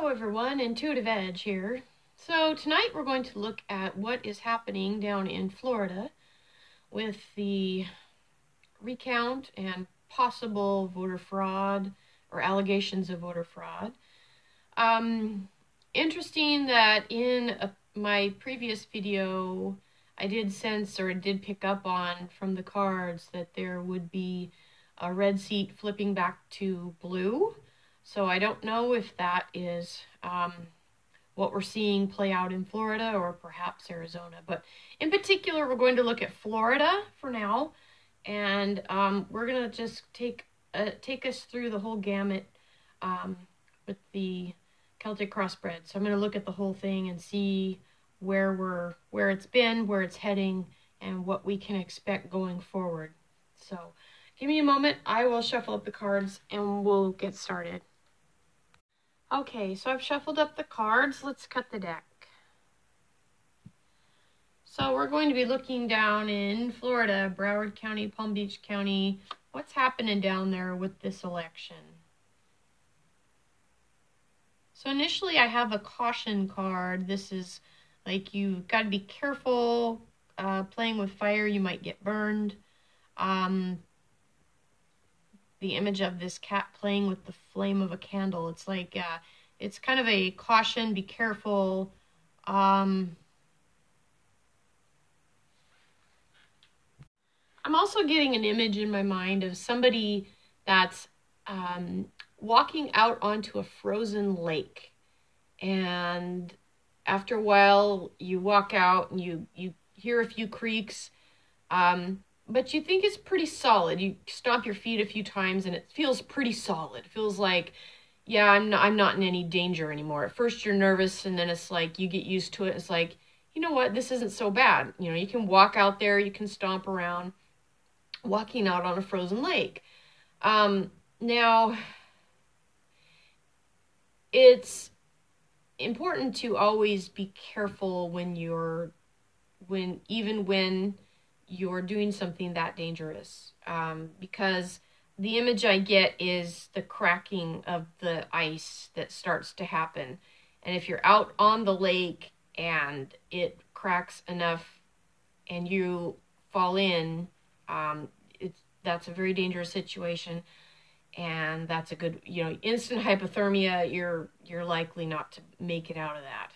Hello everyone, Intuitive Edge here. So tonight we're going to look at what is happening down in Florida with the recount and possible voter fraud or allegations of voter fraud. Interesting that in my previous video I did sense or did pick up on from the cards that there would be a red seat flipping back to blue. So I don't know if that is what we're seeing play out in Florida or perhaps Arizona. But in particular, we're going to look at Florida for now. And we're going to just take us through the whole gamut with the Celtic crossbred. So I'm going to look at the whole thing and see where it's been, where it's heading, and what we can expect going forward. So give me a moment. I will shuffle up the cards and we'll get started. Okay, so I've shuffled up the cards. Let's cut the deck. So we're going to be looking down in Florida, Broward County, Palm Beach County. What's happening down there with this election? So initially I have a caution card. This is like you've got to be careful playing with fire. You might get burned. The image of this cat playing with the flame of a candle. It's like, it's kind of a caution, be careful. I'm also getting an image in my mind of somebody that's walking out onto a frozen lake. And after a while, you walk out and you hear a few creaks. But you think it's pretty solid. You stomp your feet a few times and it feels pretty solid. It feels like, yeah, I'm not in any danger anymore. At first you're nervous and then it's like you get used to it. It's like, you know what, this isn't so bad. You know, you can walk out there, you can stomp around, walking out on a frozen lake. Now, it's important to always be careful when you're doing something that dangerous, because the image I get is the cracking of the ice that starts to happen. And if you're out on the lake and it cracks enough and you fall in, that's a very dangerous situation. And that's a good, instant hypothermia. You're likely not to make it out of that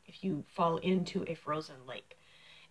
if you fall into a frozen lake.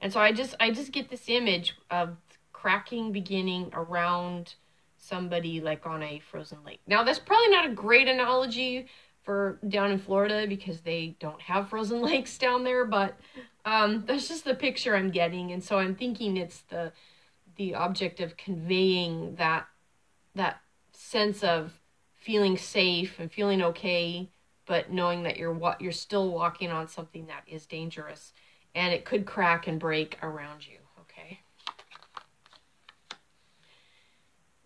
And so I just get this image of cracking beginning around somebody like on a frozen lake. Now, that's probably not a great analogy for down in Florida because they don't have frozen lakes down there, but that's just the picture I'm getting. And so I'm thinking it's the object of conveying that sense of feeling safe and feeling okay, but knowing that you're still walking on something that is dangerous. And it could crack and break around you, okay?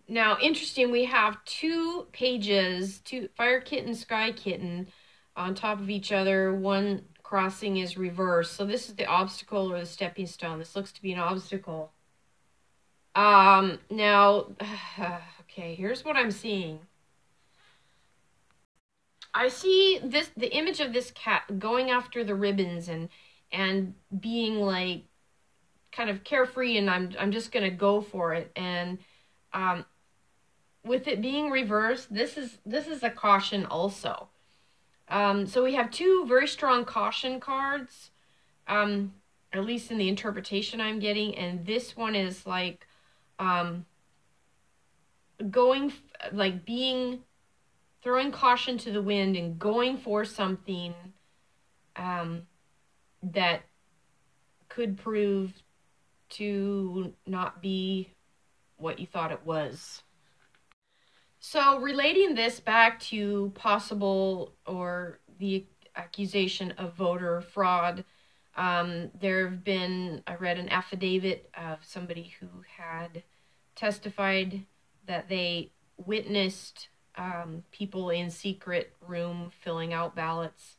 Now, interesting, we have two pages, Fire Kitten, Sky Kitten, on top of each other. One crossing is reversed. So this is the obstacle or the stepping stone. This looks to be an obstacle. Now, okay, here's what I'm seeing. I see the image of this cat going after the ribbons and being like kind of carefree, and I'm just gonna go for it. And with it being reversed, this is a caution also. So we have two very strong caution cards, at least in the interpretation I'm getting, and this one is like throwing caution to the wind and going for something that could prove to not be what you thought it was. So relating this back to possible or the accusation of voter fraud, there have been, I read an affidavit of somebody who had testified that they witnessed people in secret room filling out ballots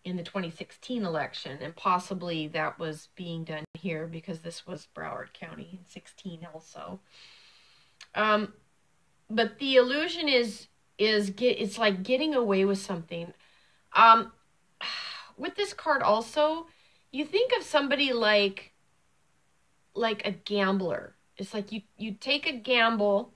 in the 2016 election, and possibly that was being done here because this was Broward County in 16 also. But the illusion is it's like getting away with something. Um, with this card also, you think of somebody like a gambler. It's like you take a gamble,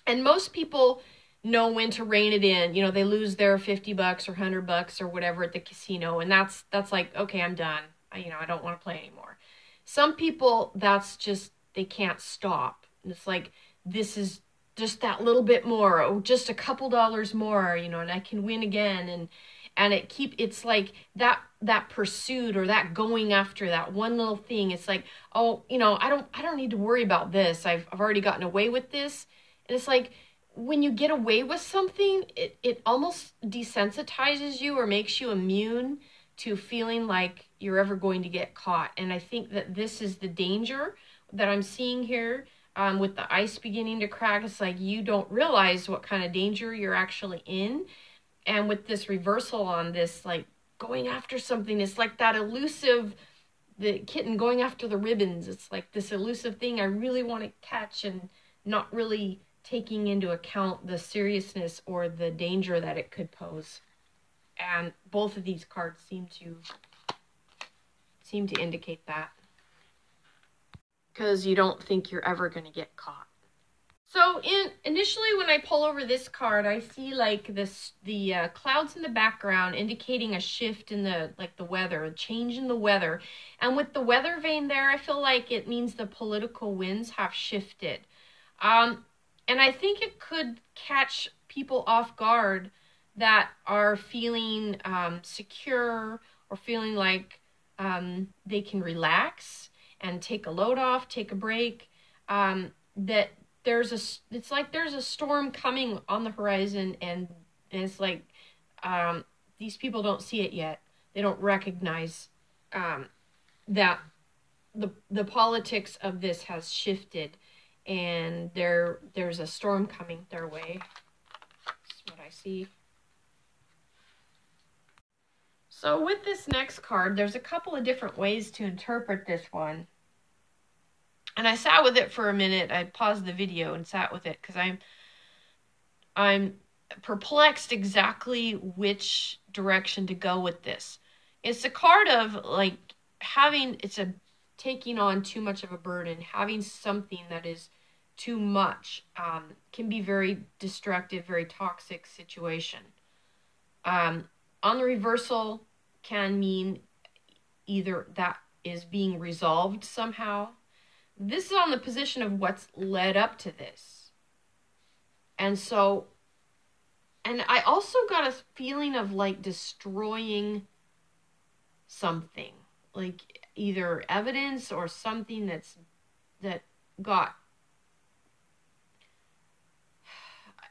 and most people know when to rein it in. You know, they lose their $50 or $100 or whatever at the casino, and that's like, okay, I'm done. I don't want to play anymore. Some people, that's just, they can't stop. And it's like, this is just that little bit more, or just a couple dollars more, and I can win again. And it's like that pursuit, or that going after that one little thing. It's like, oh, I don't need to worry about this. I've already gotten away with this. And it's like, when you get away with something, it almost desensitizes you, or makes you immune to feeling like you're ever going to get caught. And I think that this is the danger that I'm seeing here, with the ice beginning to crack. It's like, you don't realize what kind of danger you're actually in. And with this reversal on this, like, going after something, it's like that elusive, the kitten going after the ribbons. It's like this elusive thing I really want to catch, and not really taking into account the seriousness or the danger that it could pose. And both of these cards seem to indicate that, because you don't think you're ever going to get caught. So initially when I pull over this card, I see like the clouds in the background indicating a shift in the weather, a change in the weather. And with the weather vane there, I feel like it means the political winds have shifted. And I think it could catch people off guard that are feeling secure, or feeling like they can relax and take a load off, take a break. That it's like there's a storm coming on the horizon, and it's like these people don't see it yet. They don't recognize that the politics of this has shifted, and there's a storm coming their way. That's what I see. So with this next card, there's a couple of different ways to interpret this one. And I sat with it for a minute. I paused the video and sat with it, because I'm perplexed exactly which direction to go with this. It's a card of like taking on too much of a burden, having something that is too much, can be very destructive, very toxic situation. On the reversal can mean either that is being resolved somehow. This is on the position of what's led up to this. And I also got a feeling of like destroying something, like either evidence or something that got,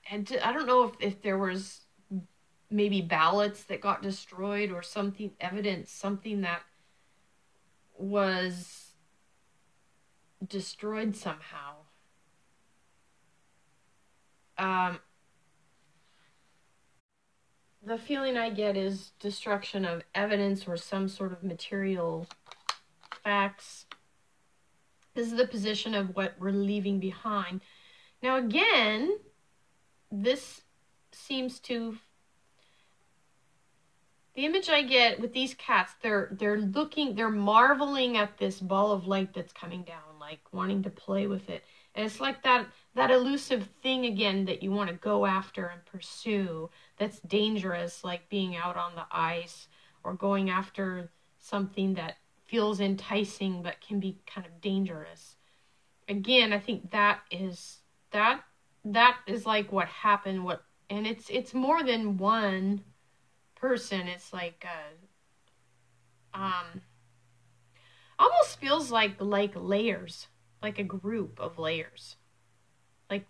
and I don't know if there was maybe ballots that got destroyed, or something, evidence, something that was destroyed somehow. The feeling I get is destruction of evidence or some sort of material facts. This is the position of what we're leaving behind. Now again, this seems to, the image I get with these cats, they're marveling at this ball of light that's coming down, like wanting to play with it. And it's like that elusive thing again that you want to go after and pursue, that's dangerous, like being out on the ice, or going after something that feels enticing but can be kind of dangerous. Again, I think that is like what happened, and it's more than one person. It's like almost feels like layers, like a group of layers, like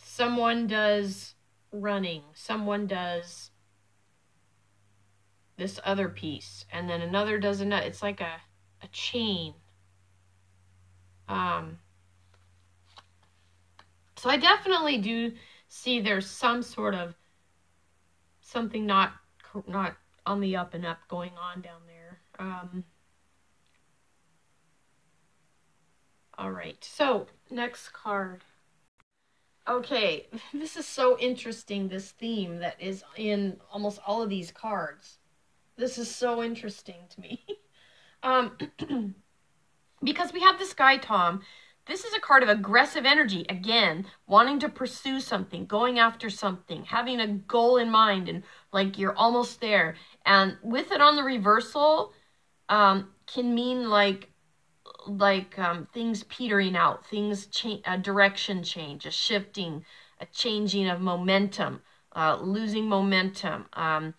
someone does running, someone does this other piece, and then another does another. It's like a chain. So I definitely do see there's some sort of something not on the up and up going on down there. All right, so next card. Okay, this is so interesting, this theme that is in almost all of these cards. This is so interesting to me. um, because we have this guy, Tom. This is a card of aggressive energy. Again, wanting to pursue something, going after something, having a goal in mind, and like you're almost there. And with it on the reversal, can mean like things petering out, things a direction change, a shifting, a changing of momentum, losing momentum. And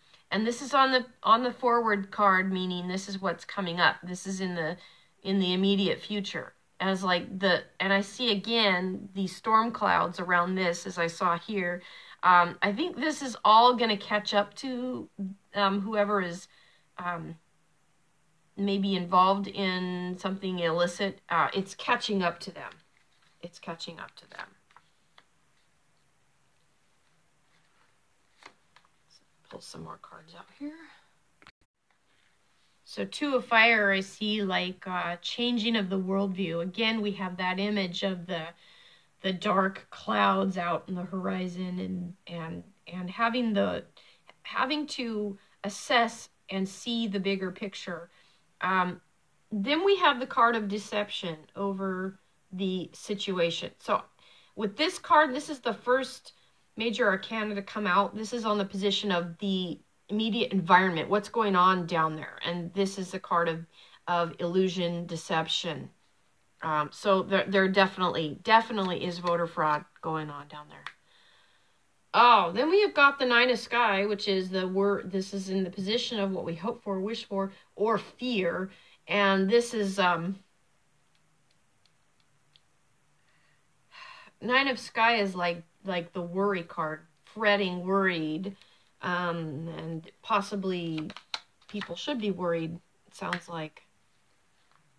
this is on the forward card, meaning this is what's coming up. This is in the immediate future. As and I see again these storm clouds around this, as I saw here. I think this is all going to catch up to whoever is maybe involved in something illicit. It's catching up to them. It's catching up to them. Let's pull some more cards out here. So Two of Fire, I see like changing of the worldview. Again, we have that image of the dark clouds out in the horizon, and having to assess and see the bigger picture. Then we have the card of deception over the situation. So with this card, this is the first major arcana to come out. This is on the position of the immediate environment, what's going on down there. And this is the card of illusion, deception. So there definitely is voter fraud going on down there. Oh, then we have got the Nine of Sky, which is this is in the position of what we hope for, wish for, or fear. And this is Nine of Sky is like the worry card, fretting, worried, and possibly people should be worried, it sounds like.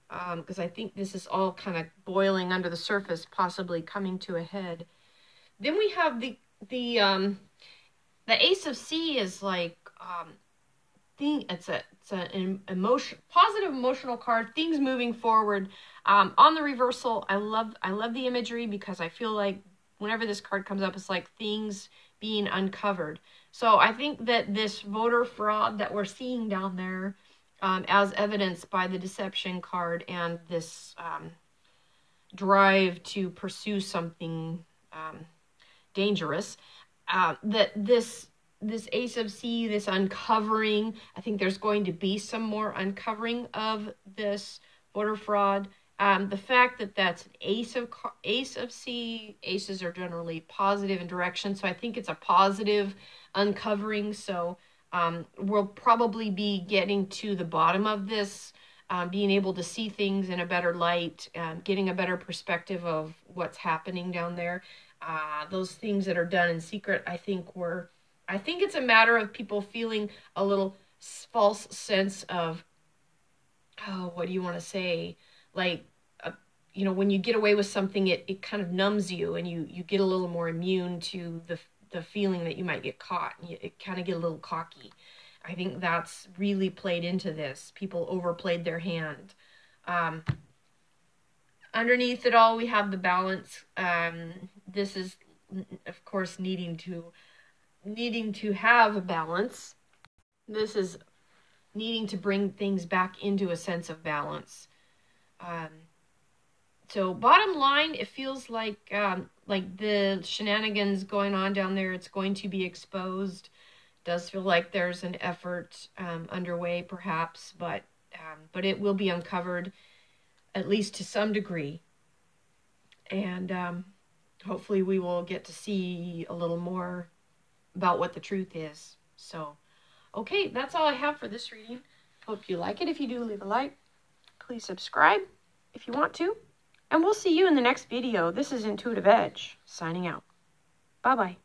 Because I think this is all kind of boiling under the surface, possibly coming to a head. Then we have the Ace of C is like it's an positive emotional card, things moving forward. On the reversal, I love the imagery, because I feel like whenever this card comes up, it's like things being uncovered. So I think that this voter fraud that we're seeing down there, as evidenced by the deception card and this drive to pursue something dangerous, that this Ace of C, this uncovering, I think there's going to be some more uncovering of this voter fraud. The fact that that's an Ace of C, aces are generally positive in direction, so I think it's a positive uncovering. So we'll probably be getting to the bottom of this, being able to see things in a better light, getting a better perspective of what's happening down there. Those things that are done in secret, I think it's a matter of people feeling a little false sense of, oh, what do you want to say? Like, when you get away with something, it kind of numbs you, and you get a little more immune to the feeling that you might get caught. It kind of get a little cocky. I think that's really played into this. People overplayed their hand. Underneath it all, we have the balance. This is, of course, needing to have a balance. This is needing to bring things back into a sense of balance. So bottom line, it feels like the shenanigans going on down there, it's going to be exposed. Does feel like there's an effort underway, perhaps, but it will be uncovered, at least to some degree. And hopefully we will get to see a little more about what the truth is. So, okay, that's all I have for this reading. Hope you like it. If you do, leave a like. Please subscribe if you want to. And we'll see you in the next video. This is Intuitive Edge, signing out. Bye-bye.